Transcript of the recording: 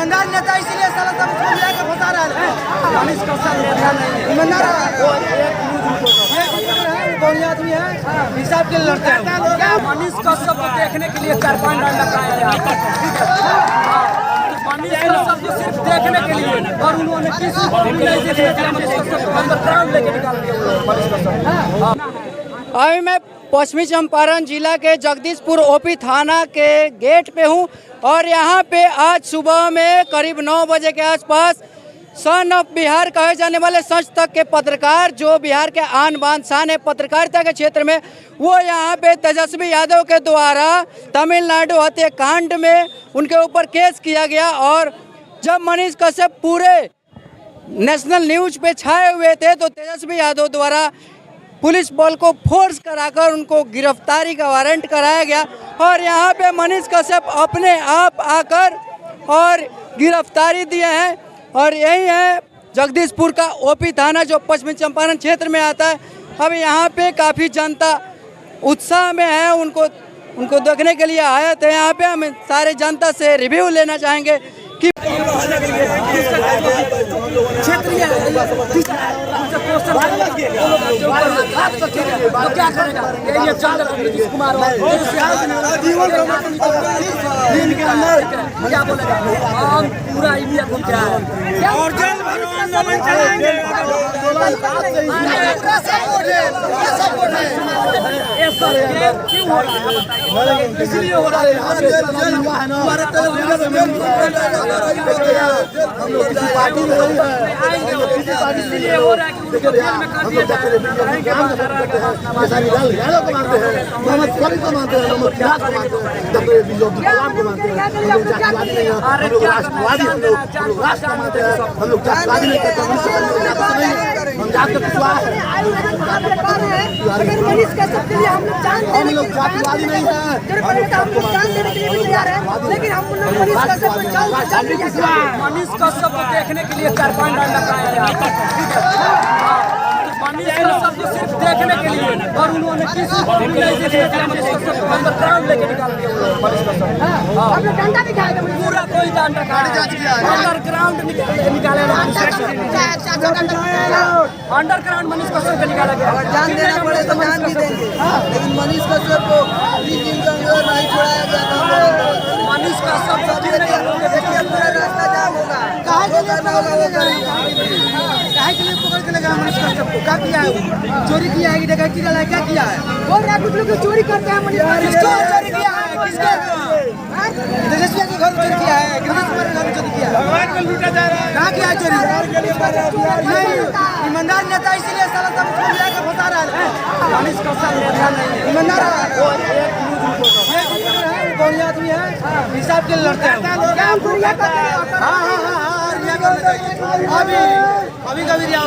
ईमानदार नेता इसीलिए साला सब उसको मिला के फंसा रहा है। मनीष कश्यप नेता नहीं है, ईमानदार बढ़िया आदमी है, हिसाब के लड़ते हैं। मनीष कश्यप को देखने के लिए 4-5 डांड लगाया है। मनीष कश्यप को सिर्फ देखने के लिए, और उन्होंने किसी को भी नहीं देखने दिया। मनीष कश्यप को अंदर ग्राउंड लेके निकाल दिया मनीष कश्यप। अभी मैं पश्चिमी चंपारण जिला के जगदीशपुर ओपी थाना के गेट पे हूँ और यहाँ पे आज सुबह में करीब 9 बजे के आसपास सन ऑफ बिहार कहे जाने वाले सच तक के पत्रकार, जो बिहार के आन बान शान है पत्रकारिता के क्षेत्र में, वो यहाँ पे तेजस्वी यादव के द्वारा तमिलनाडु हत्याकांड में उनके ऊपर केस किया गया। और जब मनीष कश्यप पूरे नेशनल न्यूज पे छाए हुए थे तो तेजस्वी यादव द्वारा पुलिस बल को फोर्स कराकर उनको गिरफ्तारी का वारंट कराया गया और यहाँ पे मनीष कश्यप अपने आप आकर और गिरफ्तारी दिए हैं। और यही है जगदीशपुर का ओपी थाना जो पश्चिमी चंपारण क्षेत्र में आता है। अब यहाँ पे काफ़ी जनता उत्साह में है, उनको देखने के लिए आए थे। यहाँ पे हम सारे जनता से रिव्यू लेना चाहेंगे कि क्षेत्रीय क्या करेगा ये चंद्र नीतीश कुमार दिन के अंदर क्या बोलेगा। हम पूरा इंडिया घूम के आए और जेल भरो आंदोलन चलाएंगे। क्यों हो रहा है? इसलिए हो रहा है हमारे हम लोग किसी पार्टी में नहीं है, इसलिए हो रहा है कि उनको जेल में कर दिया जाए। मोहम्मद सभी को मानते हैं, मोहम्मद सिराज को मानते हैं, डॉक्टर योगी कलाम को मानते हैं। हम लोग जातिवादी नहीं हैं, हम लोग राष्ट्रवादी, हम लोग राष्ट्र मानते हैं। हम लोग जातिवादी नहीं करते, हम जात का विश्वास है। मनीष कश्यप के लिए हम लोग जान हम लोग जातिवादी नहीं है, हम लोग जान देने के लिए भी तैयार है, लेकिन हम लोग मनीष कश्यप को जान मनीष कश्यप को देखने के लिए 4-5 डांड लगाया है। मनीष कश्यप को सिर्फ देखने के लिए, और उन्होंने किसी को भी नहीं देखने दिया। मनीष कश्यप को अंदर ग्राउंड लेके निकाल दिया मनीष कश्यप। हम लोग डंडा भी खाएगा, पूरा कोई डांड अंडर ग्राउंड निकाले अंडरग्राउंड मनीष कश्यप को निकाला गया। जान देना पड़े तो जान भी देंगे, लेकिन मनीष कश्यप को 20 दिन के अंदर नहीं छोड़ाया गया। मनीष कश्यप को पूरा रास्ता जाम होगा, कहाँ के लिए पकड़ के लगा मनीष कश्यप को? क्या किया है? चोरी किया है कि डकैती डाला है? क्या किया है? बोल रहा है कुछ लोग चोरी करते हैं। मनीष किसको चोरी किया है? किसको? तेजस्वी के घर चोरी किया है, गिरीश कुमार के घर चोरी किया है। भगवान को लूटा जा रहा है। कहाँ किया है चोरी? नहीं, ईमानदार नेता इसीलिए साला सब उसको मिला के फंसा रहा है। मनीष कश्यप नेता नहीं है, ईमानदार बढ़िया आदमी है, हिसाब के लड़ते हैं। हाँ, अभी कभी रिया